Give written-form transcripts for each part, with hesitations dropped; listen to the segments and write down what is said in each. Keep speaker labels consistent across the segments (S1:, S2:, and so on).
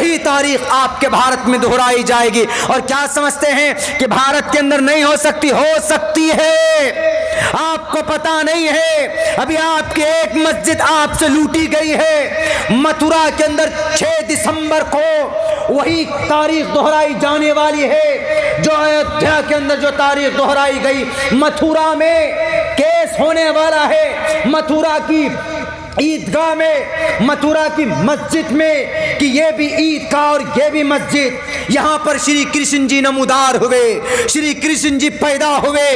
S1: वही तारीख आपके भारत में दोहराई जाएगी। और क्या समझते हैं कि भारत के अंदर नहीं हो सकती? हो सकती है। आपको पता नहीं है, अभी आपकी एक मस्जिद आपसे लूटी गई है। मथुरा के अंदर 6 दिसंबर को वही तारीख दोहराई जाने वाली है जो अयोध्या के अंदर जो तारीख दोहराई गई। मथुरा में केस होने वाला है, मथुरा की ईदगाह में, मथुरा की मस्जिद में, कि ये भी ईदगाह और ये भी मस्जिद। यहाँ पर श्री कृष्ण जी नमूदार हुए, श्री कृष्ण जी पैदा हुए,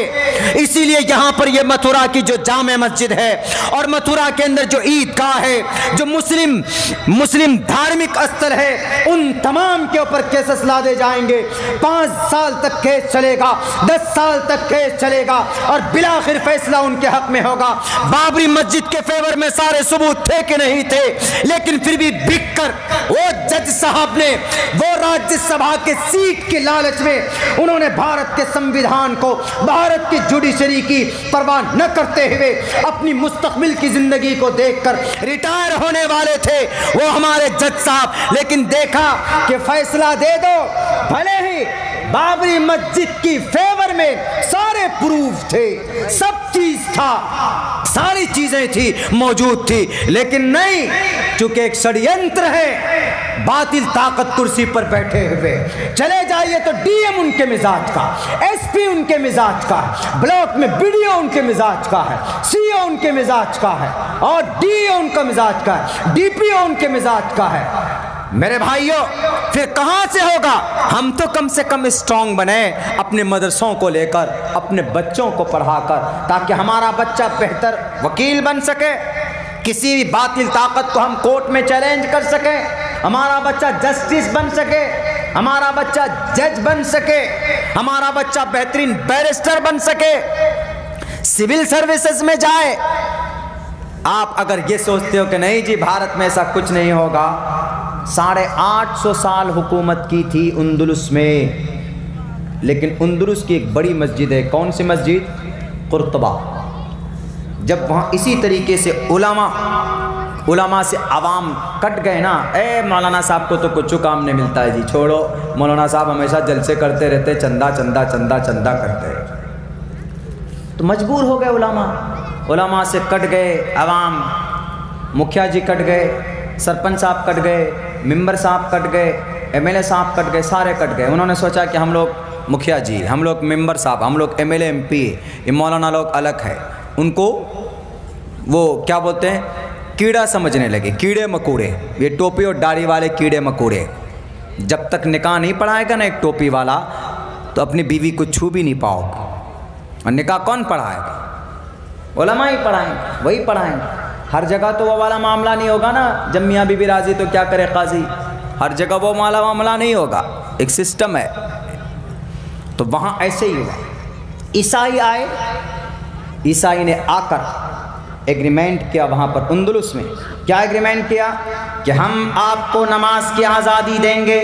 S1: इसीलिए यहाँ पर ये मथुरा की जो जामे मस्जिद है और मथुरा के अंदर जो ईदगाह है, जो मुस्लिम धार्मिक स्थल है, उन तमाम के ऊपर केसेस लादे जाएंगे। 5 साल तक केस चलेगा, 10 साल तक केस चलेगा और बिलाखिर फैसला उनके हक में होगा। बाबरी मस्जिद के फेवर में सारे सबूत थे कि नहीं थे, लेकिन फिर भी बिक कर वो जज साहब ने, वो राज्यसभा के सीट की लालच में उन्होंने भारत के संविधान को, भारत की जुडिशरी की परवाह न करते हुए अपनी मुस्तकबिल की जिंदगी को देखकर रिटायर होने वाले थे वो हमारे जज साहब। लेकिन देखा कि फैसला दे दो, भले ही बाबरी मस्जिद की फेवर में सारे प्रूफ थे, सब चीज था, सारी चीजें थी, मौजूद थी, लेकिन नहीं, चूंकि एक षड्यंत्र है, बातिल ताकत कुर्सी पर बैठे हुए। चले जाइए तो डीएम उनके मिजाज का, एसपी उनके मिजाज का, ब्लॉक में बीडीओ उनके मिजाज का है, सीओ उनके मिजाज का है और डीओ उनका मिजाज का है, डीपीओ उनके मिजाज का है। मेरे भाइयों, फिर कहां से होगा? हम तो कम से कम स्ट्रांग बने अपने मदरसों को लेकर, अपने बच्चों को पढ़ाकर, ताकि हमारा बच्चा बेहतर वकील बन सके, किसी भी बातिल ताकत को हम कोर्ट में चैलेंज कर सके, हमारा बच्चा जस्टिस बन सके, हमारा बच्चा जज बन सके, हमारा बच्चा बेहतरीन बैरिस्टर बन सके, सिविल सर्विसेज में जाए। आप अगर ये सोचते हो कि नहीं जी भारत में ऐसा कुछ नहीं होगा, 850 साल हुकूमत की थी उंदुलुस में, लेकिन उंदुलुस की एक बड़ी मस्जिद है, कौन सी मस्जिद? कुर्तबा। जब वहाँ इसी तरीके से उलमा से आवाम कट गए ना, ए मौलाना साहब को तो कुछ काम नहीं मिलता है जी, छोड़ो, मौलाना साहब हमेशा जलसे करते रहते, चंदा चंदा चंदा चंदा करते हैं, तो मजबूर हो गए उलमा से कट गए आवाम, मुखिया जी कट गए, सरपंच साहब कट गए, मेंबर साहब कट गए, एमएलए साहब कट गए, सारे कट गए। उन्होंने सोचा कि हम लोग मुखिया जी, हम लोग मेंबर साहब, हम लोग एमएलए एमपी, ये मौलाना लोग अलग है, उनको वो क्या बोलते हैं, कीड़ा समझने लगे, कीड़े मकोड़े, ये टोपी और दाढ़ी वाले कीड़े मकोड़े। जब तक निकाह नहीं पढ़ाएगा ना एक टोपी वाला, तो अपनी बीवी को छू भी नहीं पाओगे। और निकाह कौन पढ़ाएगा? उलमा ही पढ़ाएंगे, वही पढ़ाएंगे। हर जगह तो वो वाला मामला नहीं होगा ना, जब मियाँ बीबी राजी तो क्या करे काजी, हर जगह वो मामला नहीं होगा, एक सिस्टम है। तो वहाँ ऐसे ही हुआ, ईसाई आए, ईसाई ने आकर एग्रीमेंट किया वहाँ पर उंदुलुस में। क्या एग्रीमेंट किया? कि हम आपको नमाज की आज़ादी देंगे,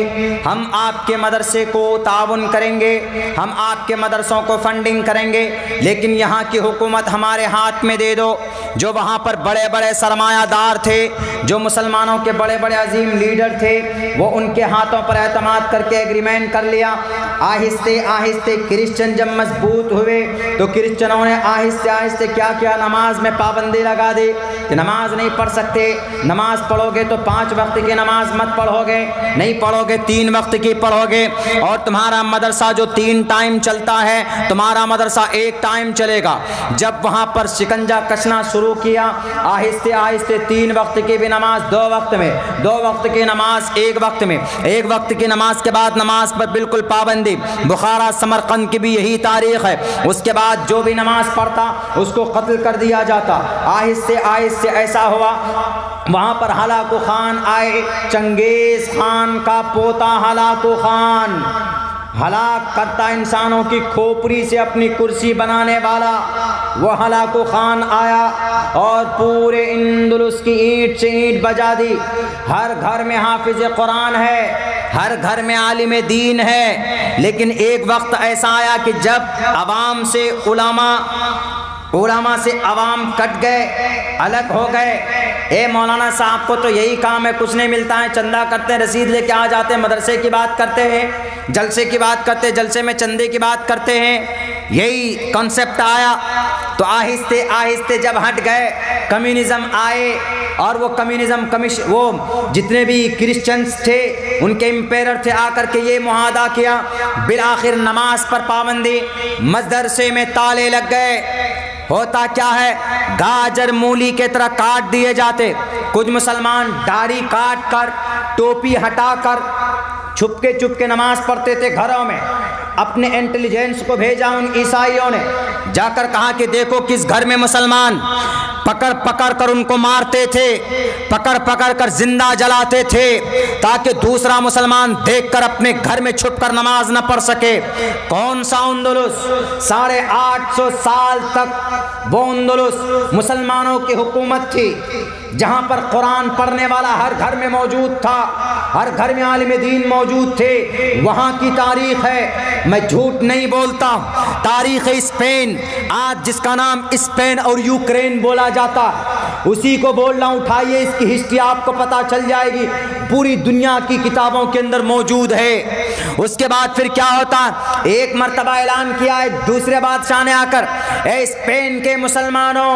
S1: हम आपके मदरसे को ताउन करेंगे, हम आपके मदरसों को फंडिंग करेंगे, लेकिन यहाँ की हुकूमत हमारे हाथ में दे दो। जो वहाँ पर बड़े बड़े सरमायादार थे, जो मुसलमानों के बड़े बड़े अजीम लीडर थे, वो उनके हाथों पर एतमाद करके एग्रीमेंट कर लिया। आहिस्ते आहिस्ते क्रिश्चियन जब मजबूत हुए तो क्रिश्चियनों ने आहिस्ते आहिस्ते क्या किया, नमाज में पाबंदी लगा दी कि नमाज नहीं पढ़ सकते, नमाज पढ़ोगे तो 5 वक्त की नमाज मत पढ़ोगे, नहीं पढ़ोगे 3 वक्त की पढ़ोगे, और तुम्हारा मदरसा जो 3 टाइम चलता है, तुम्हारा मदरसा 1 टाइम चलेगा। जब वहाँ पर शिकंजा कसना शुरू किया, आहिस्ते आहिस्ते 3 वक्त की भी नमाज 2 वक्त में, 2 वक्त की नमाज 1 वक्त में, 1 वक्त की नमाज के बाद नमाज पर बिल्कुल पाबंदी। बुखारा समरकंद की भी यही तारीख है। उसके बाद जो भी नमाज पढ़ता उसको कत्ल कर दिया जाता। आहिस्ते आहिस्ते ऐसा हुआ, वहाँ पर हलाकू खान आए, चंगेज खान का पोता हलाकू खान, हलाक करता इंसानों की खोपड़ी से अपनी कुर्सी बनाने वाला वो हलाकू खान आया और पूरे इंदुलुस की ईंट से ईंट बजा दी। हर घर में हाफिज कुरान है, हर घर में आलिम दीन है, लेकिन एक वक्त ऐसा आया कि जब अवाम से उलमा उलमा से अवाम कट गए, अलग हो गए। ए मौलाना साहब को तो यही काम है, कुछ नहीं मिलता है, चंदा करते हैं, रसीद लेके आ जाते हैं, मदरसे की बात करते हैं, जलसे की बात करते हैं, जलसे में चंदे की बात करते हैं, यही कॉन्सेप्ट आया। तो आहिस्ते आहिस्ते जब हट गए, कम्युनिज्म आए, और वो कम्युनिज्म वो जितने भी क्रिश्चियंस थे, उनके एम्पायर थे, आकर के ये मुआहदा किया, बिलाखिर नमाज पर पाबंदी, मदरसे में ताले लग गए। होता क्या है, गाजर मूली के तरह काट दिए जाते। कुछ मुसलमान दाढ़ी काट कर, टोपी हटाकर छुपके नमाज पढ़ते थे घरों में। अपने इंटेलिजेंस को भेजा उन ईसाइयों ने, जाकर कहा कि देखो किस घर में मुसलमान पकड़ पकड़ कर उनको मारते थे, पकड़ पकड़ कर जिंदा जलाते थे, ताकि दूसरा मुसलमान देखकर अपने घर में छुपकर नमाज न पढ़ सके। कौन सा अंदलुस? 850 साल तक वो अंदलुस मुसलमानों की हुकूमत थी, जहां पर कुरान पढ़ने वाला हर घर में मौजूद था, हर घर में आलिम दीन मौजूद थे। वहां की तारीख है, मैं झूठ नहीं बोलता। तारीख स्पेन, आज जिसका नाम स्पेन और यूक्रेन बोला जाता, उसी को बोल रहा हूं। उठाइए, इसकी हिस्ट्री आपको पता चल जाएगी, पूरी दुनिया की किताबों के अंदर मौजूद है। उसके बाद फिर क्या होता, एक मर्तबा ऐलान किया है दूसरे बादशाह ने आकर, ए स्पेन के मुसलमानों,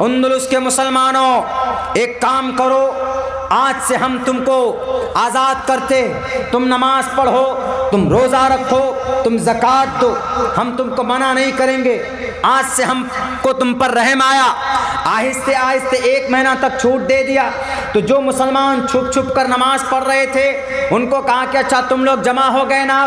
S1: अंदलुस के मुसलमानों, एक काम करो, आज से हम तुमको आज़ाद करते, तुम नमाज पढ़ो, तुम रोज़ा रखो, तुम ज़कात दो, हम तुमको मना नहीं करेंगे। आज से हमको तुम पर रहम आया। आहिस्ते आहिस्ते 1 महीना तक छूट दे दिया। तो जो मुसलमान छुप छुप कर नमाज पढ़ रहे थे, उनको कहा कि अच्छा तुम लोग जमा हो गए ना,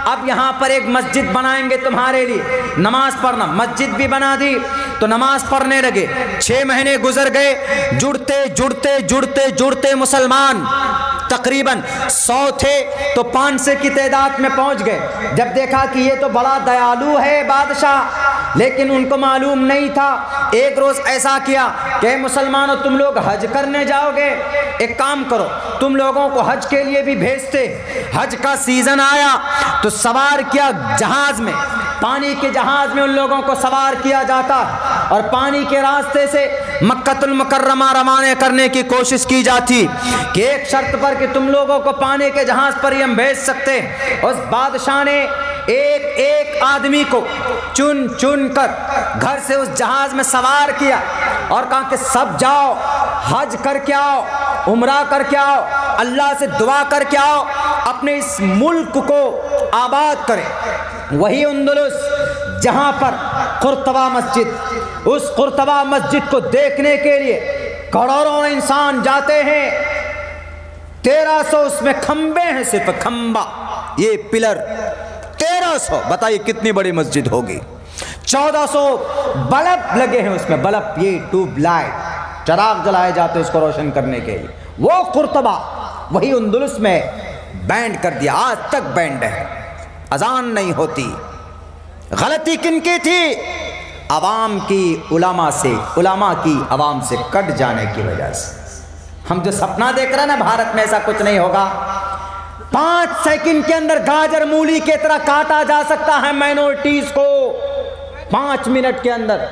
S1: अब यहाँ पर एक मस्जिद बनाएंगे तुम्हारे लिए, नमाज पढ़ना। मस्जिद भी बना दी, तो नमाज पढ़ने लगे। 6 महीने गुजर गए, जुड़ते जुड़ते जुड़ते जुड़ते मुसलमान तकरीबन 100 थे, तो 500 की तादाद में पहुंच गए। जब देखा कि ये तो बड़ा दयालु है बादशाह, लेकिन उनको मालूम नहीं था। एक रोज ऐसा किया कि मुसलमानों, तुम लोग हज करने जाओगे, एक काम करो, तुम लोगों को हज के लिए भी भेजते। हज का सीजन आया तो सवार किया जहाज में, पानी के जहाज में उन लोगों को सवार किया जाता, और पानी के रास्ते से मक्कतुल मुकर्रमा रवाना करने की कोशिश की जाती कि एक शर्त पर कि तुम लोगों को पानी के जहाज पर ही हम भेज सकते। उस बादशाह ने एक एक आदमी को चुन चुन कर घर से उस जहाज में सवार किया और कहा कि सब जाओ, हज करके आओ, उम्रा करके आओ, अल्लाह से दुआ करके आओ, अपने इस मुल्क को आबाद करें। वही अंदलुस जहां पर कुर्तबा मस्जिद, उस कुर्तबा मस्जिद को देखने के लिए करोड़ों इंसान जाते हैं। 1300 उसमें खंबे हैं, सिर्फ खंबा, ये पिलर 1300, बताइए कितनी बड़ी मस्जिद होगी। 1400 बल्ब लगे हैं उसमें, बल्ब, ये ट्यूबलाइट, चराग जलाए जाते उसको रोशन करने के लिए। वो कुर्तबा वही अंदलुस में बैंड कर दिया, आज तक बैंड है, अजान नहीं होती। गलती किनकी थी? अवाम की, उलमा से, उलमा की अवाम से कट जाने की वजह से। हम जो सपना देख रहे हैं ना भारत में, ऐसा कुछ नहीं होगा। 5 सेकंड के अंदर गाजर मूली की तरह काटा जा सकता है माइनॉरिटीज को, 5 मिनट के अंदर।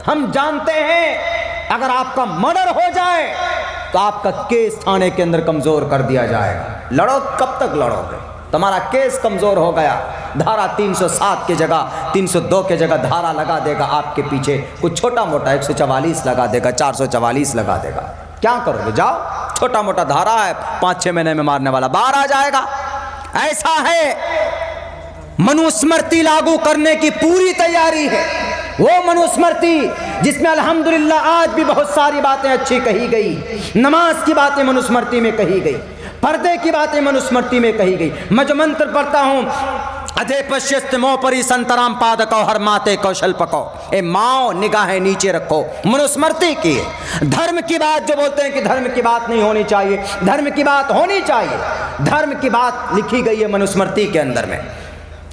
S1: हम जानते हैं अगर आपका मर्डर हो जाए तो आपका केस थाने के अंदर कमजोर कर दिया जाएगा। लड़ो, कब तक लड़ोगे? तुम्हारा केस कमजोर हो गया, धारा 307 की जगह 302 की जगह धारा लगा देगा आपके पीछे, कुछ छोटा मोटा 144 लगा देगा, 444 लगा देगा। क्या करोगे? जाओ, छोटा मोटा धारा है, 5-6 महीने में मारने वाला बाहर आ जाएगा। ऐसा है। मनुस्मृति लागू करने की पूरी तैयारी है। वो मनुस्मृति जिसमें अल्हम्दुलिल्लाह आज भी बहुत सारी बातें अच्छी कही गई। नमाज की बातें मनुस्मृति में कही गई, पर्दे की बातें मनुस्मृति में कही गई। मैं जो मंत्र पढ़ता हूँ, अधे पश्यस्त मो परी संतराम पादको हर माते कौशल पको, ए माओ निगाहें नीचे रखो, मनुस्मृति की है। धर्म की बात जो बोलते हैं कि धर्म की बात नहीं होनी चाहिए, धर्म की बात होनी चाहिए। धर्म की बात लिखी गई है मनुस्मृति के अंदर में।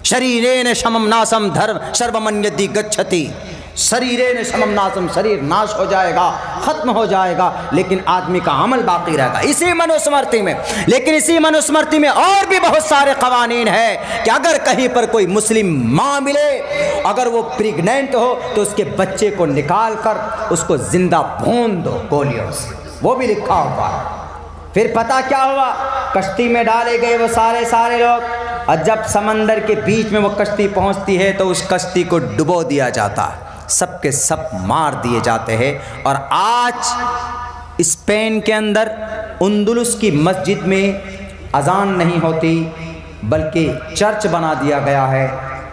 S1: शरीरेण शमम नासम धर्म सर्वमन्यति गच्छति, शरीरे ने सममनासम, शरीर नाश हो जाएगा, खत्म हो जाएगा, लेकिन आदमी का अमल बाकी रहेगा इसी मनुस्मृति में। लेकिन इसी मनुस्मृति में और भी बहुत सारे कवानीन है कि अगर कहीं पर कोई मुस्लिम माँ मिले, अगर वो प्रेग्नेंट हो तो उसके बच्चे को निकाल कर उसको जिंदा भून दो गोलियों से, वो भी लिखा हुआ है। फिर पता क्या हुआ, कश्ती में डाले गए वो सारे लोग, और जब समंदर के बीच में वो कश्ती पहुंचती है तो उस कश्ती को डुबो दिया जाता है, सब के सब मार दिए जाते हैं। और आज स्पेन के अंदर अंदलुस की मस्जिद में अजान नहीं होती, बल्कि चर्च बना दिया गया है,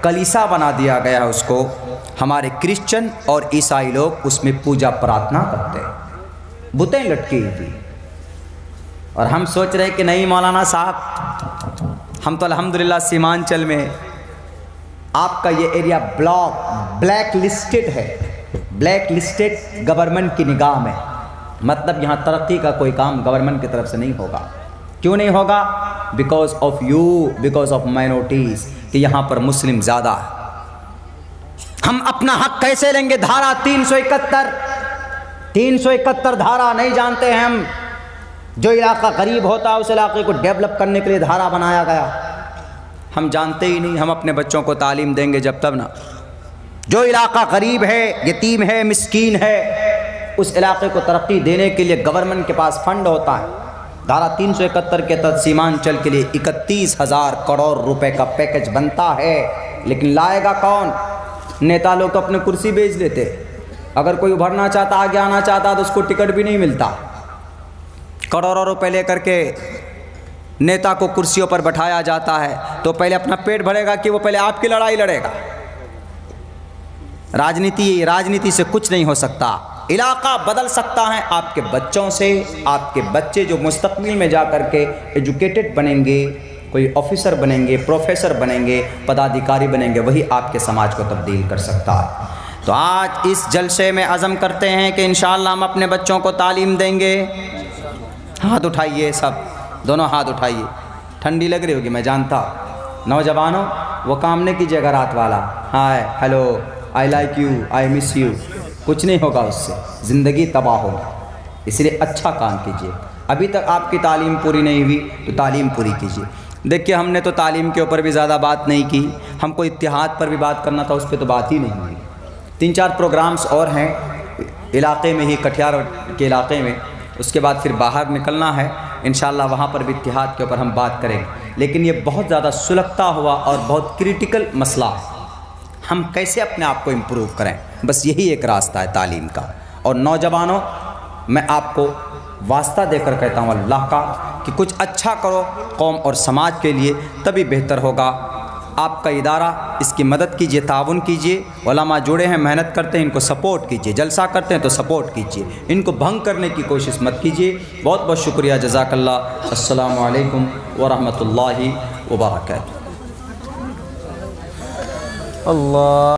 S1: कलीसा बना दिया गया है उसको। हमारे क्रिश्चियन और ईसाई लोग उसमें पूजा प्रार्थना करते हैं, बुतें लटकी हुई थी। और हम सोच रहे कि नहीं मौलाना साहब, हम तो अल्हम्दुलिल्लाह सीमांचल में, आपका ये एरिया ब्लैक लिस्टेड है, ब्लैक लिस्टेड गवर्नमेंट की निगाह में, मतलब यहाँ तरक्की का कोई काम गवर्नमेंट की तरफ से नहीं होगा। क्यों नहीं होगा? Because of you, because of minorities, कि यहाँ पर मुस्लिम ज़्यादा है। हम अपना हक कैसे लेंगे? धारा 371 धारा नहीं जानते हैं हम। जो इलाका गरीब होता है उस इलाके को डेवलप करने के लिए धारा बनाया गया, हम जानते ही नहीं। हम अपने बच्चों को तालीम देंगे जब तब ना। जो इलाका गरीब है, यतीम है, मिस्कीन है, उस इलाके को तरक्की देने के लिए गवर्नमेंट के पास फंड होता है। धारा 371 के तहत सीमांचल के लिए 31,000 करोड़ रुपए का पैकेज बनता है, लेकिन लाएगा कौन? नेता लोग तो अपने कुर्सी बेच देते। अगर कोई उभरना चाहता, आगे आना चाहता तो उसको टिकट भी नहीं मिलता। करोड़ों रुपए लेकर के नेता को कुर्सियों पर बैठाया जाता है, तो पहले अपना पेट भरेगा कि वो पहले आपकी लड़ाई लड़ेगा? राजनीति से कुछ नहीं हो सकता। इलाका बदल सकता है आपके बच्चों से। आपके बच्चे जो मुस्तकबिल में जा कर के एजुकेटेड बनेंगे, कोई ऑफिसर बनेंगे, प्रोफेसर बनेंगे, पदाधिकारी बनेंगे, वही आपके समाज को तब्दील कर सकता है। तो आज इस जलसे में अज़म करते हैं कि इंशाअल्लाह हम अपने बच्चों को तालीम देंगे। हाथ उठाइए, सब दोनों हाथ उठाइए। ठंडी लग रही होगी मैं जानता। नौजवानों, वो काम नहीं कीजिएगा रात वाला, hi hello I like you, I miss you, कुछ नहीं होगा उससे, ज़िंदगी तबाह होगी। इसलिए अच्छा काम कीजिए। अभी तक आपकी तालीम पूरी नहीं हुई तो तालीम पूरी कीजिए। देखिए, हमने तो तालीम के ऊपर भी ज़्यादा बात नहीं की, हमको इत्तिहाद पर भी बात करना था, उस पर तो बात ही नहीं हुई। 3-4 प्रोग्राम्स और हैं इलाके में ही, कटिहार के इलाके में। उसके बाद फिर बाहर निकलना है इंशाअल्लाह, वहाँ पर भी इत्तिहाद के ऊपर हम बात करेंगे। लेकिन ये बहुत ज़्यादा सुलगता हुआ और बहुत क्रिटिकल मसला है। हम कैसे अपने आप को इम्प्रूव करें, बस यही एक रास्ता है तालीम का। और नौजवानों, मैं आपको वास्ता देकर कहता हूँ अल्लाह का कि कुछ अच्छा करो कौम और समाज के लिए, तभी बेहतर होगा। आपका इदारा, इसकी मदद कीजिए, ताउन कीजिए। उलमा जुड़े हैं, मेहनत करते हैं, इनको सपोर्ट कीजिए। जलसा करते हैं तो सपोर्ट कीजिए, इनको भंग करने की कोशिश मत कीजिए। बहुत बहुत शुक्रिया, जज़ाकल्लाह। अस्सलामु अलैकुम व रहमतुल्लाहि व बरकातहू। अल्लाह।